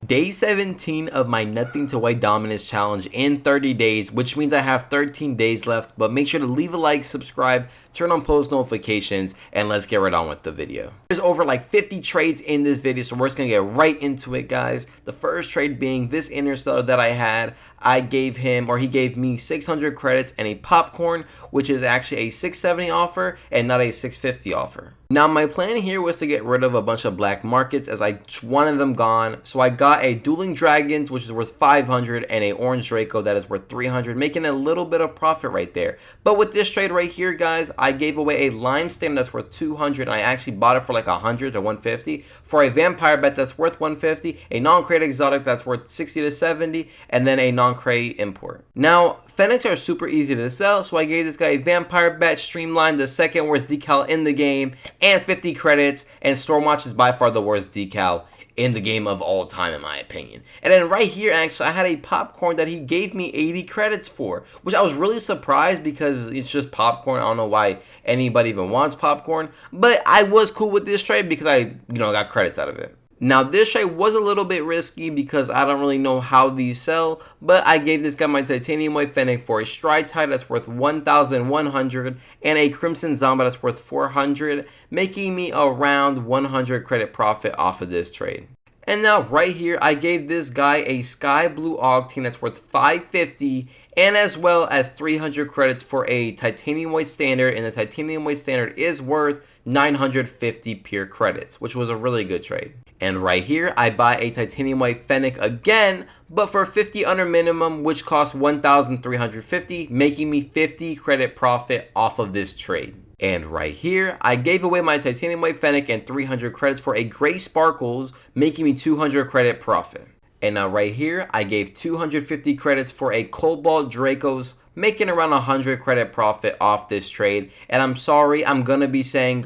Day 17 of my nothing to white dominance challenge in 30 days, which means I have 13 days left, but make sure to leave a like, subscribe, turn on post notifications, and let's get right on with the video. There's over like 50 trades in this video, so we're just gonna get right into it, guys. The first trade being this interstellar that I had. I gave him, or he gave me 600 credits and a popcorn, which is actually a 670 offer and not a 650 offer. Now my plan here was to get rid of a bunch of black markets as I wanted them gone. So I got a dueling dragons, which is worth 500, and a orange Draco that is worth 300, making a little bit of profit right there. But with this trade right here, guys, I gave away a limestone that's worth 200, and I actually bought it for like 100 to 150, for a vampire bet that's worth 150, a non-crate exotic that's worth 60 to 70, and then a non-crate import. Now Fennecs are super easy to sell, so I gave this guy a vampire bet, streamlined, the second worst decal in the game, and 50 credits, and Stormwatch is by far the worst decal in the game of all time, in my opinion. And then right here, actually, I had a popcorn that he gave me 80 credits for, which I was really surprised because it's just popcorn. I don't know why anybody even wants popcorn, but I was cool with this trade because I, got credits out of it. Now this trade was a little bit risky because I don't really know how these sell, but I gave this guy my titanium white fennec for a stride tie that's worth 1,100 and a crimson zombie that's worth 400, making me around 100 credit profit off of this trade. And now right here, I gave this guy a sky blue octane that's worth 550 and as well as 300 credits for a titanium white standard, and the titanium white standard is worth 950 pure credits, which was a really good trade. And right here, I buy a titanium white fennec again, but for 50 under minimum, which costs 1,350, making me 50 credit profit off of this trade. And right here, I gave away my titanium white fennec and 300 credits for a gray sparkles, making me 200 credit profit. And now right here, I gave 250 credits for a cobalt dracos, making around 100 credit profit off this trade. And I'm sorry, I'm gonna be saying,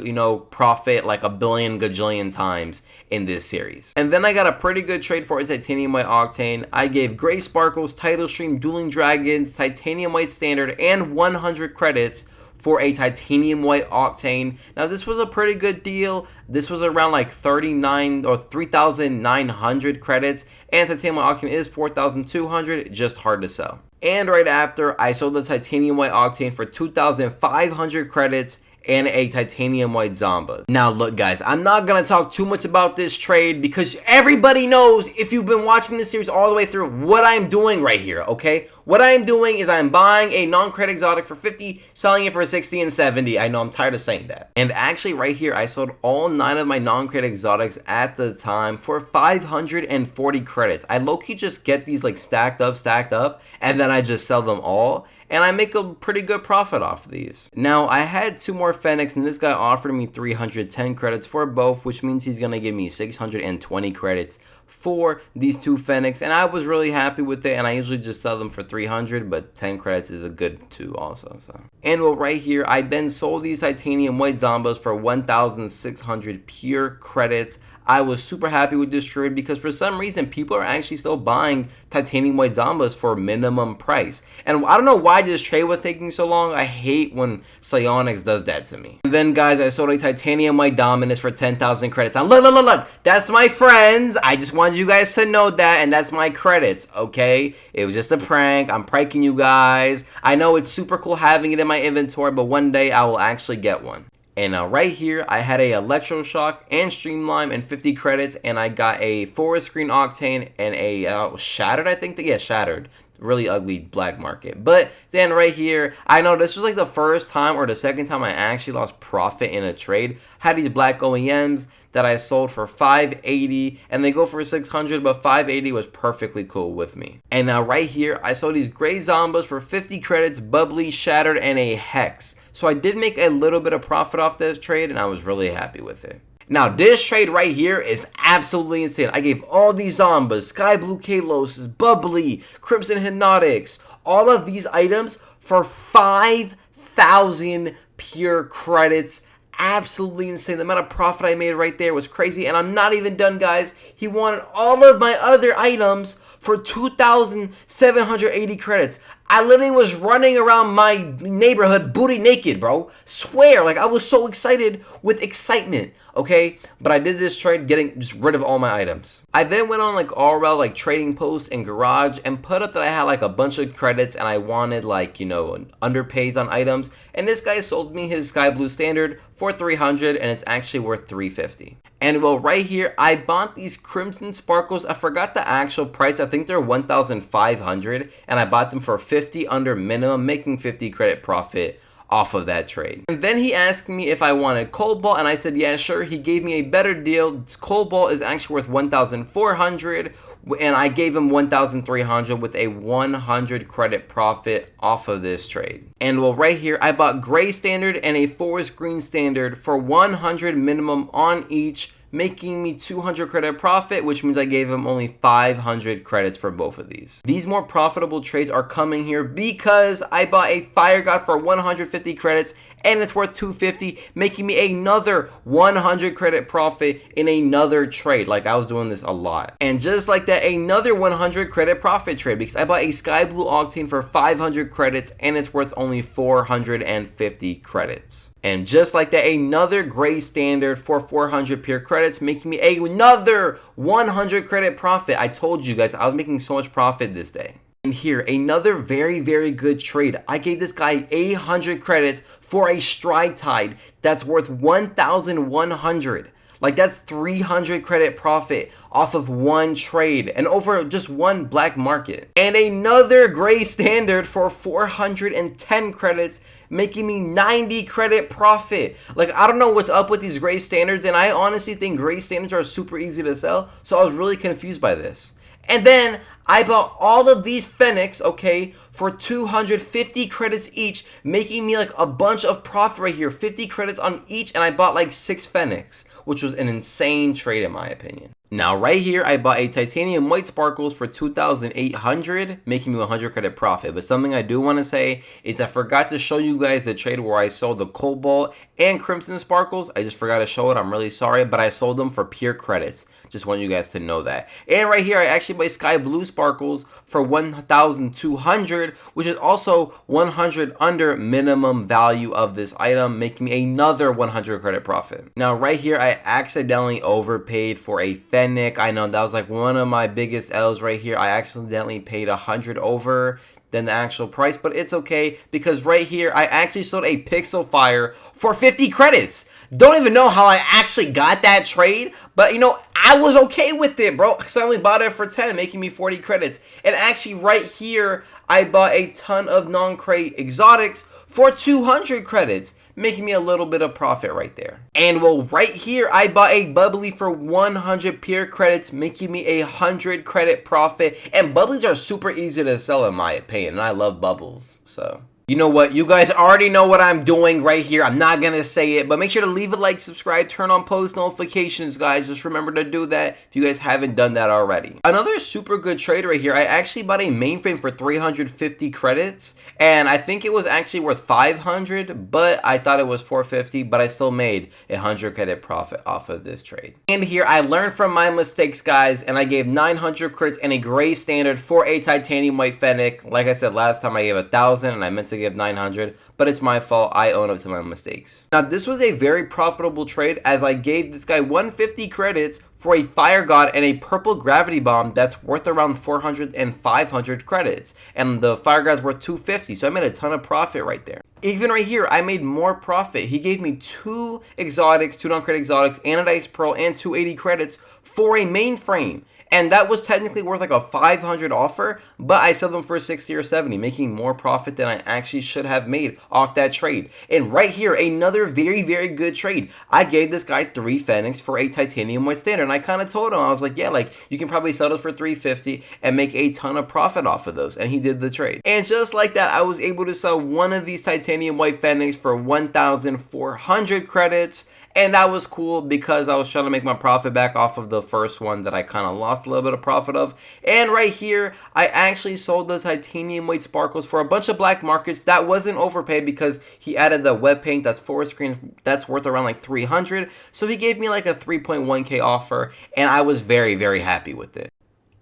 profit like a billion gajillion times in this series. And then I got a pretty good trade for a titanium white octane. I gave gray sparkles, title stream, dueling dragons, titanium white standard, and 100 credits for a titanium white octane. Now this was a pretty good deal. This was around like 39 or 3,900 credits, and titanium white octane is 4,200, just hard to sell. And right after, I sold the titanium white octane for 2,500 credits and a titanium white zombie. Now look, guys, I'm not gonna talk too much about this trade because everybody knows, if you've been watching this series all the way through, what I'm doing right here, okay? What I'm doing is I'm buying a non-credit exotic for 50, selling it for 60 and 70. I know, I'm tired of saying that. And actually right here, I sold all 9 of my non-credit exotics at the time for 540 credits. I low-key just get these like stacked up, and then I just sell them all, and I make a pretty good profit off of these. Now, I had 2 more fennecs, and this guy offered me 310 credits for both, which means he's gonna give me 620 credits for these 2 fennecs, and I was really happy with it, and I usually just sell them for 300, but 10 credits is a good 2 also. And well, right here, I then sold these titanium white zombies for 1,600 pure credits. I was super happy with this trade because for some reason people are actually still buying titanium white zombies for minimum price. And I don't know why this trade was taking so long. I hate when Psionics does that to me. And then guys, I sold a titanium white dominus for 10,000 credits. Now look, that's my friends. I just wanted you guys to know that, and that's my credits, okay? It was just a prank. I'm pranking you guys. I know it's super cool having it in my inventory, but one day I will actually get one. And now right here, I had a electroshock and streamline and 50 credits, and I got a forest green octane and a shattered, I think. Yeah, shattered. Really ugly black market. But then right here, I know this was like the first time or the second time I actually lost profit in a trade. Had these black OEMs that I sold for 580, and they go for 600, but 580 was perfectly cool with me. And now right here, I sold these gray zombies for 50 credits, bubbly, shattered, and a hex. So I did make a little bit of profit off this trade, and I was really happy with it. Now this trade right here is absolutely insane. I gave all these zombies, sky blue Kalos, bubbly, crimson hypnotics, all of these items for 5,000 pure credits. Absolutely insane. The amount of profit I made right there was crazy, and I'm not even done, guys. He wanted all of my other items for 2,780 credits. I literally was running around my neighborhood booty naked, bro. Swear, like I was so excited with excitement, okay? But I did this trade getting just rid of all my items. I then went on like all around like trading posts and garage and put up that I had like a bunch of credits and I wanted like, you know, underpays on items. And this guy sold me his sky blue standard for 300 and it's actually worth 350. And well, right here, I bought these crimson sparkles. I forgot the actual price. I think they're 1,500 and I bought them for 50 under minimum, making 50 credit profit off of that trade. And then he asked me if I wanted cobalt and I said, yeah, sure. He gave me a better deal. Cobalt is actually worth 1,400 and I gave him 1,300 with a 100 credit profit off of this trade. And well, right here, I bought gray standard and a forest green standard for 100 minimum on each, making me 200 credit profit, which means I gave him only 500 credits for both of these. These more profitable trades are coming here because I bought a fire god for 150 credits and it's worth 250, making me another 100 credit profit in another trade. Like I was doing this a lot. And just like that, another 100 credit profit trade because I bought a sky blue octane for 500 credits and it's worth only 450 credits. And just like that, another gray standard for 400 pure credits, making me another 100 credit profit. I told you guys I was making so much profit this day. And here, another very, very good trade. I gave this guy 800 credits for a stride tide that's worth 1,100. Like that's 300 credit profit off of one trade and over just one black market. And another gray standard for 410 credits, making me 90 credit profit. Like I don't know what's up with these gray standards and I honestly think gray standards are super easy to sell. So I was really confused by this. And then I bought all of these Fenix, okay, for 250 credits each, making me like a bunch of profit right here, 50 credits on each, and I bought like 6 Fenix, which was an insane trade in my opinion. Now right here, I bought a titanium white sparkles for 2,800, making me 100 credit profit. But something I do want to say is I forgot to show you guys the trade where I sold the cobalt and crimson sparkles. I just forgot to show it. I'm really sorry, but I sold them for pure credits. Just want you guys to know that. And right here, I actually bought sky blue sparkles for 1,200, which is also 100 under minimum value of this item, making me another 100 credit profit. Now right here, I accidentally overpaid for a Fennec. I know that was like one of my biggest L's right here. I accidentally paid 100 over than the actual price, but it's okay because right here I actually sold a Pixel Fire for 50 credits. Don't even know how I actually got that trade, but you know, I was okay with it, bro, because I only bought it for 10, making me 40 credits. And actually right here, I bought a ton of non-crate exotics for 200 credits, making me a little bit of profit right there. And well, right here, I bought a bubbly for 100 pure credits, making me 100 credit profit. And bubblies are super easy to sell in my opinion, and I love bubbles, so. You know what? You guys already know what I'm doing right here. I'm not going to say it, but make sure to leave a like, subscribe, turn on post notifications, guys. Just remember to do that if you guys haven't done that already. Another super good trade right here. I actually bought a mainframe for 350 credits, and I think it was actually worth 500, but I thought it was 450, but I still made 100 credit profit off of this trade. And here, I learned from my mistakes, guys, and I gave 900 crits and a gray standard for a titanium white Fennec. Like I said last time, I gave 1,000, and I meant to give 900, but it's my fault. I own up to my mistakes. Now this was a very profitable trade as I gave this guy 150 credits for a fire god and a purple gravity bomb that's worth around 400 and 500 credits, and the fire god's worth 250, so I made a ton of profit right there. Even right here, I made more profit. He gave me 2 exotics, 2 non-credit exotics, anodized pearl, and 280 credits for a mainframe. And that was technically worth like a 500 offer, but I sold them for 60 or 70, making more profit than I actually should have made off that trade. And right here, another very, very good trade. I gave this guy 3 Fenix for a titanium white standard, and I kind of told him, I was like, yeah, like you can probably sell those for 350 and make a ton of profit off of those. And he did the trade. And just like that, I was able to sell one of these titanium white Fenix for 1,400 credits. And that was cool because I was trying to make my profit back off of the first one that I kind of lost a little bit of profit of. And right here, I actually sold the titanium white sparkles for a bunch of black markets. That wasn't overpaid because he added the web paint that's forest screen that's worth around like 300. So he gave me like a 3.1K offer, and I was very, very happy with it.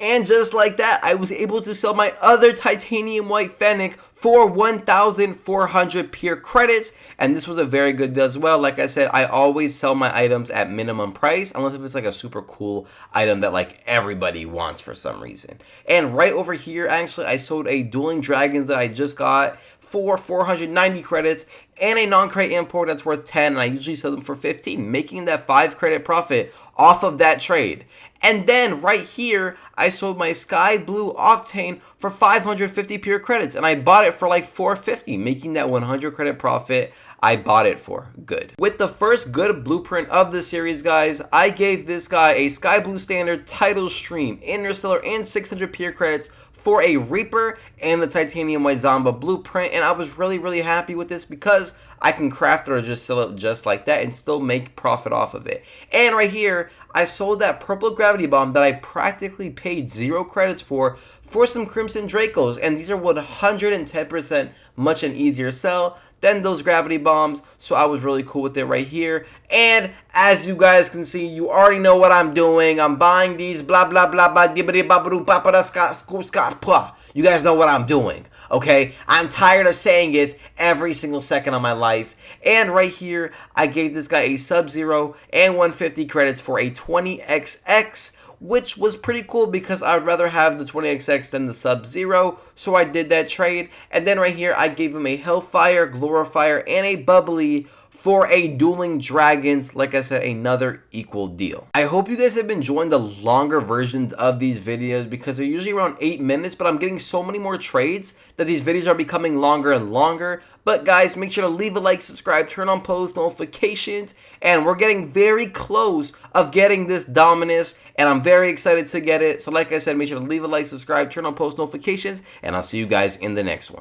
And just like that, I was able to sell my other titanium white fennec for 1,400 pure credits, and this was a very good deal as well. Like I said, I always sell my items at minimum price, unless if it's like a super cool item that like everybody wants for some reason. And right over here, actually, I sold a Dueling Dragons that I just got for 490 credits, and a non-crate import that's worth 10, and I usually sell them for 15, making that 5 credit profit off of that trade. And then right here, I sold my Sky Blue Octane for 550 pure credits, and I bought it for like 450, making that 100 credit profit I bought it for good. With the first good blueprint of the series, guys, I gave this guy a Sky Blue Standard, Title Stream, Interstellar, and 600 pure credits for a Reaper and the Titanium White Zomba blueprint, and I was really happy with this because I can craft it or just sell it just like that and still make profit off of it. And right here, I sold that Purple Gravity Bomb that I practically paid 0 credits for some Crimson Dracos, and these are 110% much an easier sell than those Gravity Bombs, so I was really cool with it right here. And as you guys can see, you already know what I'm doing. I'm buying these blah blah blah blah dibbity babadoo papada scott plah. You guys know what I'm doing, okay? I'm tired of saying it every single second of my life. And right here, I gave this guy a Sub-Zero and 150 credits for a 20XX, which was pretty cool because I'd rather have the 20XX than the Sub-Zero, so I did that trade. And then right here, I gave him a Hellfire, Glorifier, and a Bubbly for a Dueling Dragons. Like I said, another equal deal. I hope you guys have been enjoying the longer versions of these videos because they're usually around 8 minutes, but I'm getting so many more trades that these videos are becoming longer and longer. But guys, make sure to leave a like, subscribe, turn on post notifications, and we're getting very close of getting this Dominus, and I'm very excited to get it. So like I said, make sure to leave a like, subscribe, turn on post notifications, and I'll see you guys in the next one.